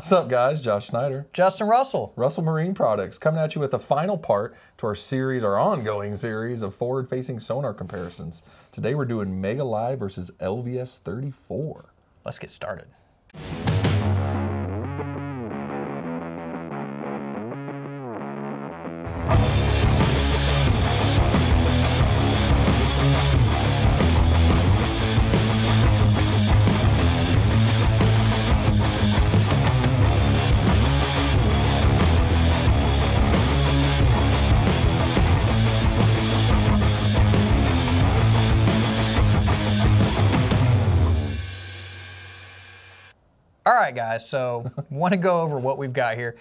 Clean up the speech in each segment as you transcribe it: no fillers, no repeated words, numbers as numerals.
What's up, guys? Josh Snyder. Justin Russell. Russell Marine Products coming at you with the final part to our series, our ongoing series of forward-facing sonar comparisons. Today we're doing Mega Live versus LVS34. Let's get started. All right, guys, so want to go over what we've got here.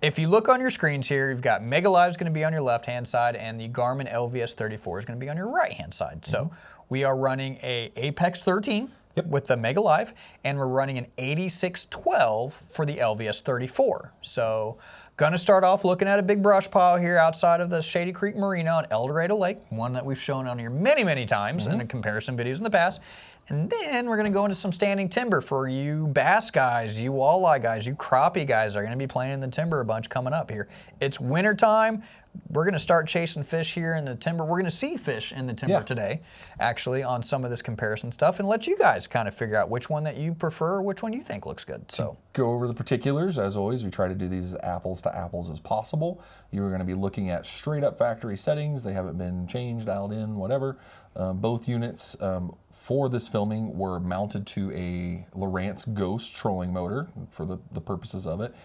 If you look on your screens here, you've got Mega Live is going to be on your left-hand side, and the Garmin LVS34 is going to be on your right-hand side. So we are running a Apex 13 with the Mega Live, and we're running an 8612 for the LVS34. So going to start off looking at a big brush pile here outside of the Shady Creek Marina on El Dorado Lake, one that we've shown on here many, many times in the comparison videos in the past. And then we're going to go into some standing timber for you bass guys, you walleye guys, you crappie guys are going to be playing in the timber a bunch coming up here. It's winter time. We're going to start chasing fish here in the timber. We're going to see fish in the timber today, actually, on some of this comparison stuff, and let you guys kind of figure out which one that you prefer or which one you think looks good. So go over the particulars. As always, we try to do these as apples to apples as possible. You're going to be looking at straight up factory settings. They haven't been changed, dialed in, whatever. Both units for this filming were mounted to a Lowrance Ghost trolling motor for the purposes of it.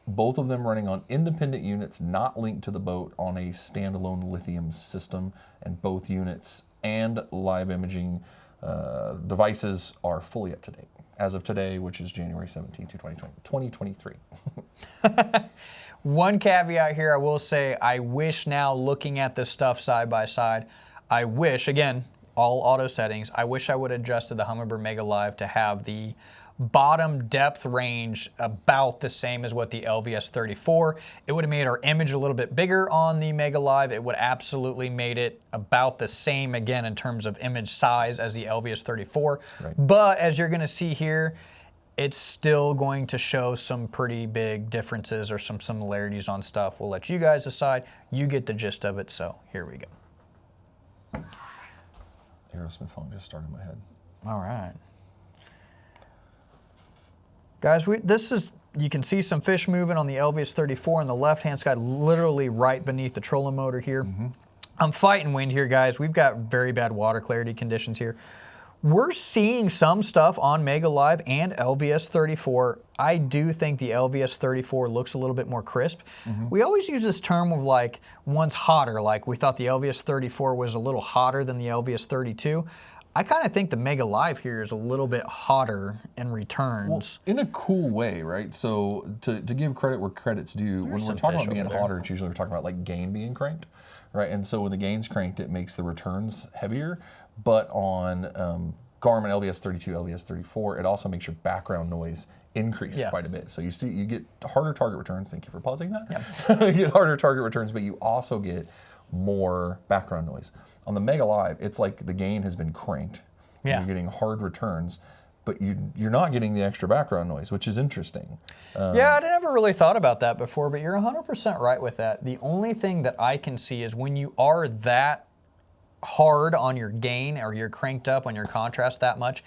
Both of them running on independent units not linked to the boat on a standalone lithium system, and both units and live imaging devices are fully up to date as of today, which is January 17, 2023. One caveat here, I will say, I wish now, looking at this stuff side by side, I wish, again, all auto settings, I wish I would have adjusted the Humminbird Mega Live to have the bottom depth range about the same as what the LVS34. It would have made our image a little bit bigger on the Mega Live. It would absolutely made it about the same, again, in terms of image size as the LVS34. Right. But as you're going to see here, it's still going to show some pretty big differences or some similarities on stuff. We'll let you guys decide. You get the gist of it, so here we go. Aerosmith song just started in my head. All right. Guys, you can see some fish moving on the LVS34 on the left-hand side, literally right beneath the trolling motor here. I'm fighting wind here, guys. We've got very bad water clarity conditions here. We're seeing some stuff on Mega Live and LVS34. I do think the LVS34 looks a little bit more crisp. We always use this term of like, one's hotter, like we thought the LVS34 was a little hotter than the LVS32. I kind of think the Mega Live here is a little bit hotter in returns. Well, in a cool way, right? So to give credit where credit's due, when we're talking about being hotter, it's usually we're talking about like gain being cranked, right? And so when the gain's cranked, it makes the returns heavier. But on Garmin LVS32, LVS34, it also makes your background noise increase quite a bit. So you get harder target returns. Thank you for pausing that. You get harder target returns, but you also get more background noise. On the Mega Live, it's like the gain has been cranked. You're getting hard returns, but you're not getting the extra background noise, which is interesting. Yeah, I never really thought about that before, but you're 100% right with that. The only thing that I can see is when you are that hard on your gain or you're cranked up on your contrast that much,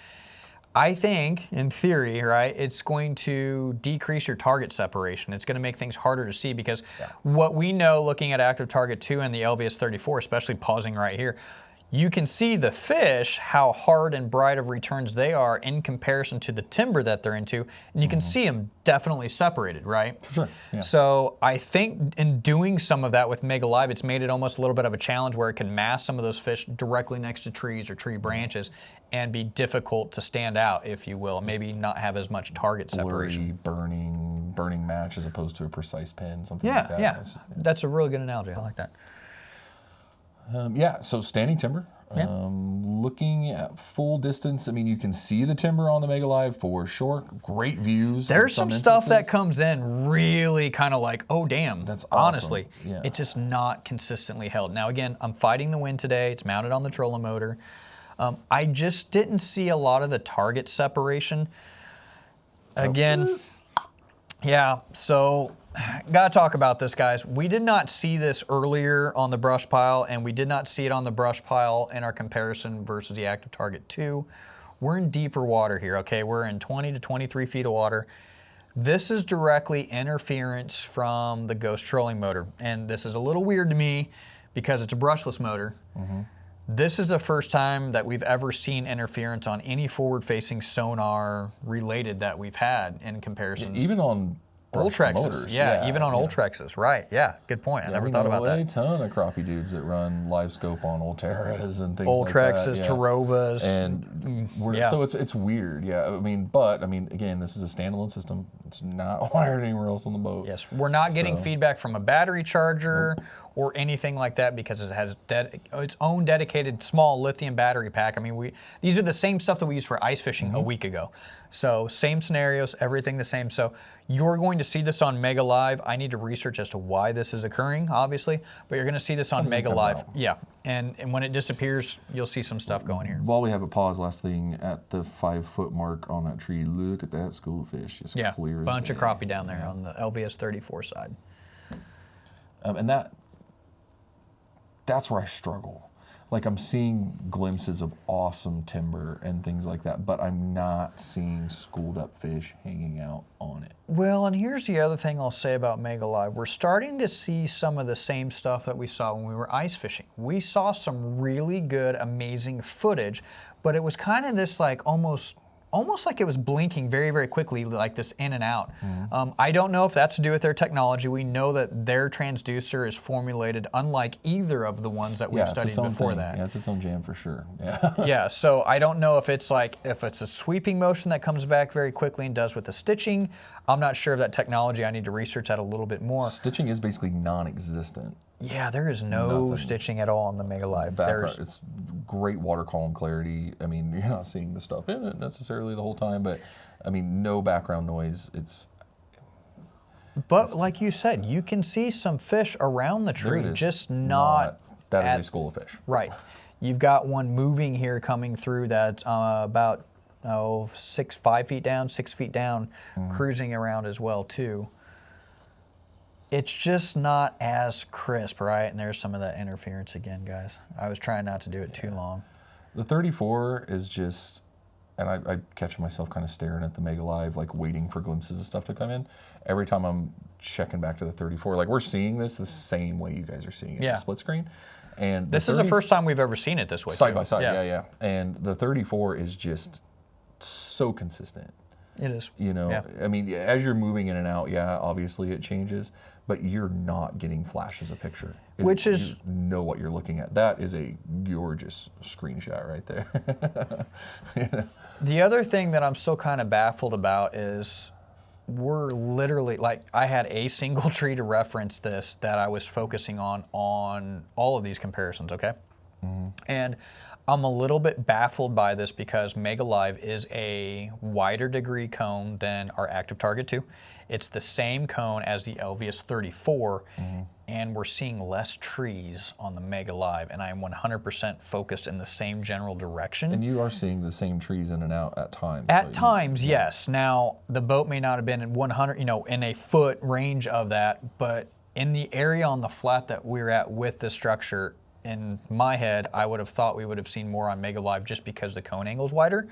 I think, in theory, right, it's going to decrease your target separation. It's going to make things harder to see because what we know looking at Active Target 2 and the LVS34, especially pausing right here, you can see the fish, how hard and bright of returns they are in comparison to the timber that they're into, and you can see them definitely separated, right? Sure. Yeah. So I think in doing some of that with Mega Live, it's made it almost a little bit of a challenge where it can mask some of those fish directly next to trees or tree branches and be difficult to stand out, if you will, maybe not have as much target separation. Burning match as opposed to a precise pin, something like that. Yeah, that's a really good analogy. I like that. So standing timber. Looking at full distance, I mean, you can see the timber on the Mega Live for sure. Great views. There's some stuff that comes in really kind of like, oh, damn. That's awesome. Honestly, it's just not consistently held. Now, again, I'm fighting the wind today. It's mounted on the trolling motor. I just didn't see a lot of the target separation. Again, Yeah, so gotta talk about this, guys. We did not see this earlier on the brush pile, and we did not see it on the brush pile in our comparison versus the Active Target 2. We're in deeper water here, okay? We're in 20 to 23 feet of water. This is directly interference from the Ghost trolling motor, and this is a little weird to me because it's a brushless motor. This is the first time that we've ever seen interference on any forward-facing sonar related that we've had in comparison. Even on Ultrexes, yeah, even on Ultrexes, right? Yeah, good point. I never thought about that. A ton of crappie dudes that run Livescope on Ulteras and things Ultrexes, like that. Tarovas, and so it's weird. Yeah, I mean, again, this is a standalone system. It's not wired anywhere else on the boat. Yes, we're not getting feedback from a battery charger or anything like that because it has its own dedicated small lithium battery pack. I mean, these are the same stuff that we used for ice fishing a week ago. So same scenarios, everything the same. So you're going to see this on Mega Live. I need to research as to why this is occurring, obviously, but you're going to see this on Mega Live. Yeah, and when it disappears, you'll see some stuff going here. While we have it paused, last thing, at the 5-foot mark on that tree, look at that school of fish. It's clear as bunch of crappie down there on the LVS34 side. And that's where I struggle. Like, I'm seeing glimpses of awesome timber and things like that, but I'm not seeing schooled up fish hanging out on it. Well, and here's the other thing I'll say about Mega Live. We're starting to see some of the same stuff that we saw when we were ice fishing. We saw some really good, amazing footage, but it was kind of this like almost like it was blinking very, very quickly, like this in and out. I don't know if that's to do with their technology. We know that their transducer is formulated unlike either of the ones that we've studied before that. Yeah, it's its own jam for sure. Yeah, so I don't know if it's a sweeping motion that comes back very quickly and does with the stitching. I'm not sure of that technology. I need to research that a little bit more. Stitching is basically non-existent. Yeah, there is no stitching at all on the Mega Live. It's great water column clarity. I mean, you're not seeing the stuff in it necessarily the whole time, but I mean, no background noise. But like you said, you can see some fish around the tree, just not. That is a school of fish. Right. You've got one moving here coming through that's about 5 feet down, 6 feet down, cruising around as well too. It's just not as crisp, right? And there's some of that interference again, guys. I was trying not to do it too long. The 34 is just, and I catch myself kind of staring at the Mega Live, like waiting for glimpses of stuff to come in. Every time I'm checking back to the 34, like we're seeing this the same way you guys are seeing it, the split screen. And this is the first time we've ever seen it this way. Side by side, yeah. And the 34 is just so consistent. It is. You know, I mean, as you're moving in and out, obviously it changes, but you're not getting flashes of picture. You know what you're looking at. That is a gorgeous screenshot right there. The other thing that I'm still kind of baffled about is we're literally, like, I had a single tree to reference this that I was focusing on all of these comparisons, okay? And I'm a little bit baffled by this because Mega Live is a wider degree cone than our Active Target 2. It's the same cone as the LVS34, and we're seeing less trees on the Mega Live, and I'm 100% focused in the same general direction. And you are seeing the same trees in and out at times. At times, yes. Now, the boat may not have been in 100, in a foot range of that, but in the area on the flat that we're at with the structure, in my head, I would have thought we would have seen more on Mega Live just because the cone angle is wider.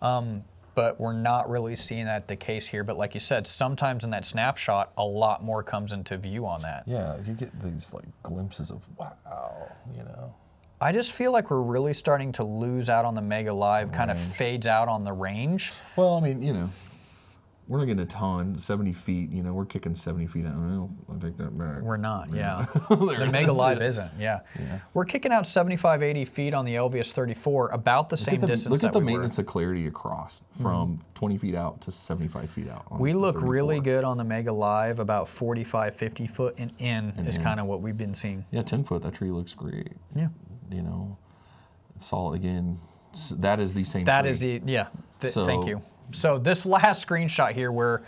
But we're not really seeing that the case here. But like you said, sometimes in that snapshot, a lot more comes into view on that. Yeah, you get these like glimpses of wow, I just feel like we're really starting to lose out on the Mega Live, kind of fades out on the range. Well, I mean, we're not getting a ton, 70 feet, we're kicking 70 feet out. I'll take that back. We're not, The Mega Live isn't, We're kicking out 75, 80 feet on the LVS34, about the same distance. Look at the maintenance of clarity across from 20 feet out to 75 feet out. We look really good on the Mega Live, about 45, 50 foot and in is kind of what we've been seeing. Yeah, 10 foot, that tree looks great. Yeah. It's solid again. That is the same tree. That is thank you. So this last screenshot here where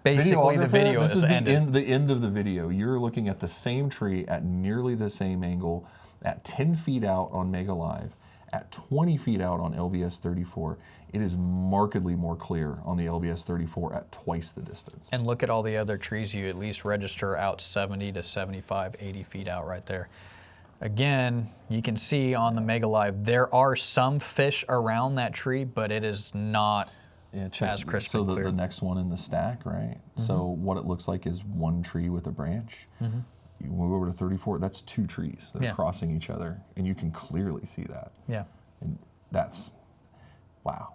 basically the video is ended. The end of the video. You're looking at the same tree at nearly the same angle at 10 feet out on Mega Live At 20 feet out on LVS34, it is markedly more clear on the LVS34 at twice the distance. And look at all the other trees you at least register out 70 to 75, 80 feet out right there. Again, you can see on the Mega Live, there are some fish around that tree, but it is not as crisp so and clear. The next one in the stack, right? So what it looks like is one tree with a branch. You move over to 34, that's two trees that are crossing each other, and you can clearly see that. Yeah. And that's, wow.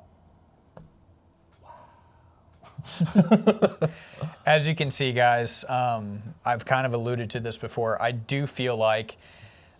As you can see, guys, I've kind of alluded to this before. I do feel like,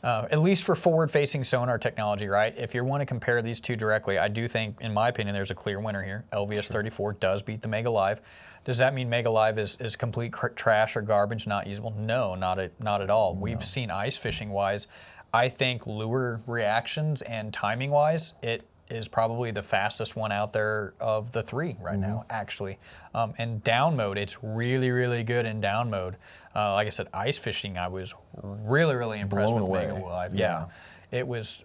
at least for forward-facing sonar technology, right? If you want to compare these two directly, I do think, in my opinion, there's a clear winner here. LVS34 does beat the Mega Live. Does that mean Mega Live is complete trash or garbage, not usable? No, not at all. No. We've seen ice fishing-wise. I think lure reactions and timing-wise, it is probably the fastest one out there of the three right now, actually. And down mode, it's really, really good in down mode. Like I said, ice fishing, I was really, really impressed with Mega Live. Yeah. It was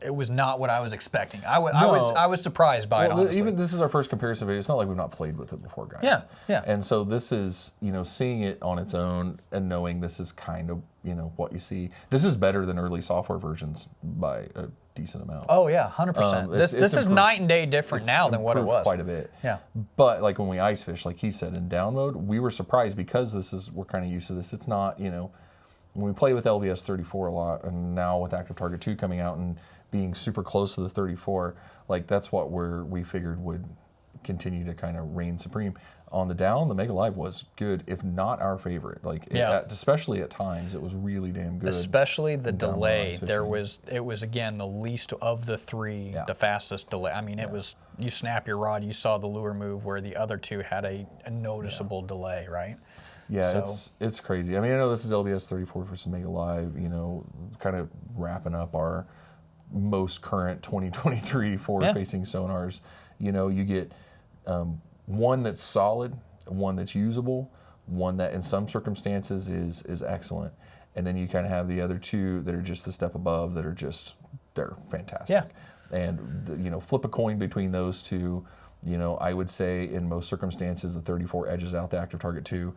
it was not what I was expecting. I was surprised by it, honestly. Even this is our first comparison video. It's not like we've not played with it before, guys. Yeah, yeah. And so this is, seeing it on its own and knowing this is kind of, what you see. This is better than early software versions by a decent amount. Oh yeah, 100%. This is night and day different now than what it was. Quite a bit. Yeah. But like when we ice fish, like he said, in down mode, we were surprised because we're kind of used to this. It's not, when we play with LVS34 a lot, and now with Active Target 2 coming out and being super close to the 34, like that's what we figured would continue to kind of reign supreme. On the down, the Mega Live was good, if not our favorite. Especially at times, it was really damn good. Especially the delay. It was again the least of the three, the fastest delay. I mean, it was, you snap your rod, you saw the lure move, where the other two had a noticeable delay, right? Yeah, it's crazy. I mean, I know this is LVS34 versus Mega Live, kind of wrapping up our most current 2023 forward-facing sonars. You get one that's solid, one that's usable, one that in some circumstances is excellent, and then you kind of have the other two that are just a step above that are they're fantastic. Yeah. And flip a coin between those two. I would say in most circumstances the 34 edges out the Active Target 2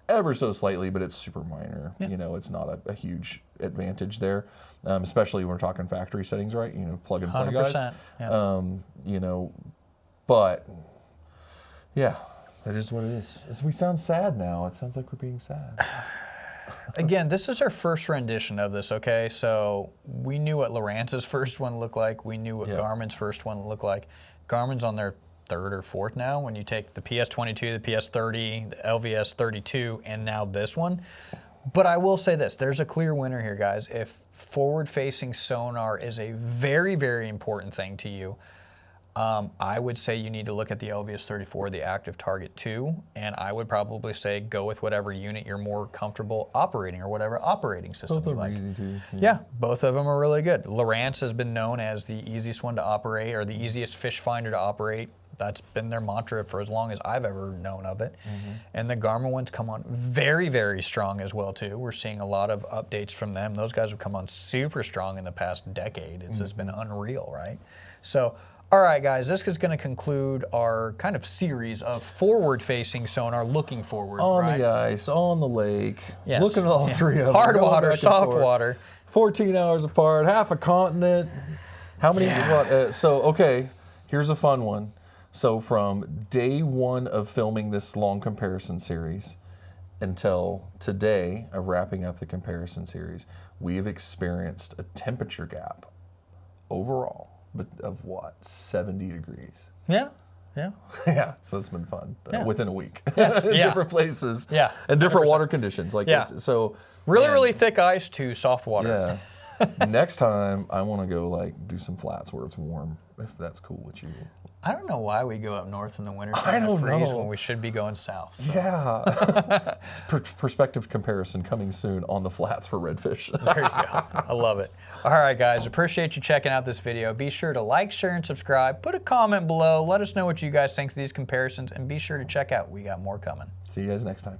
ever so slightly, but it's super minor. Yeah. It's not a huge advantage there, especially when we're talking factory settings, right? Plug and play 100%, guys. Yeah. But yeah, that is what it is. We sound sad now. It sounds like we're being sad. Again, this is our first rendition of this, okay? So we knew what Lowrance's first one looked like. We knew what Garmin's first one looked like. Garmin's on their third or fourth now, when you take the PS22, the PS30, the LVS32, and now this one. But I will say this, there's a clear winner here, guys. If forward-facing sonar is a very, very important thing to you, I would say you need to look at the LVS34, the Active Target 2, and I would probably say go with whatever unit you're more comfortable operating, or whatever operating system you like. Both of them are easy too. Yeah, both of them are really good. Lowrance has been known as the easiest one to operate, or the easiest fish finder to operate. That's been their mantra for as long as I've ever known of it. And the Garmin ones come on very, very strong as well too. We're seeing a lot of updates from them. Those guys have come on super strong in the past decade. It's just been unreal, right? So, all right, guys, this is going to conclude our kind of series of forward-facing sonar, looking forward. On the ice, on the lake, looking at all three of them. Hard water, soft water. 14 hours apart, half a continent. How many? Okay, here's a fun one. So from day one of filming this long comparison series until today of wrapping up the comparison series, we have experienced a temperature gap overall of what, 70 degrees? Yeah. Yeah, so it's been fun within a week. In different places. Yeah. And different water conditions. Really thick ice to soft water. Yeah. Next time I want to go do some flats where it's warm, if that's cool with you. I don't know why we go up north in the winter I don't know. when we should be going south. So. Yeah. Perspective comparison coming soon on the flats for redfish. There you go. I love it. All right, guys. Appreciate you checking out this video. Be sure to like, share, and subscribe. Put a comment below. Let us know what you guys think of these comparisons, and be sure to check out. We got more coming. See you guys next time.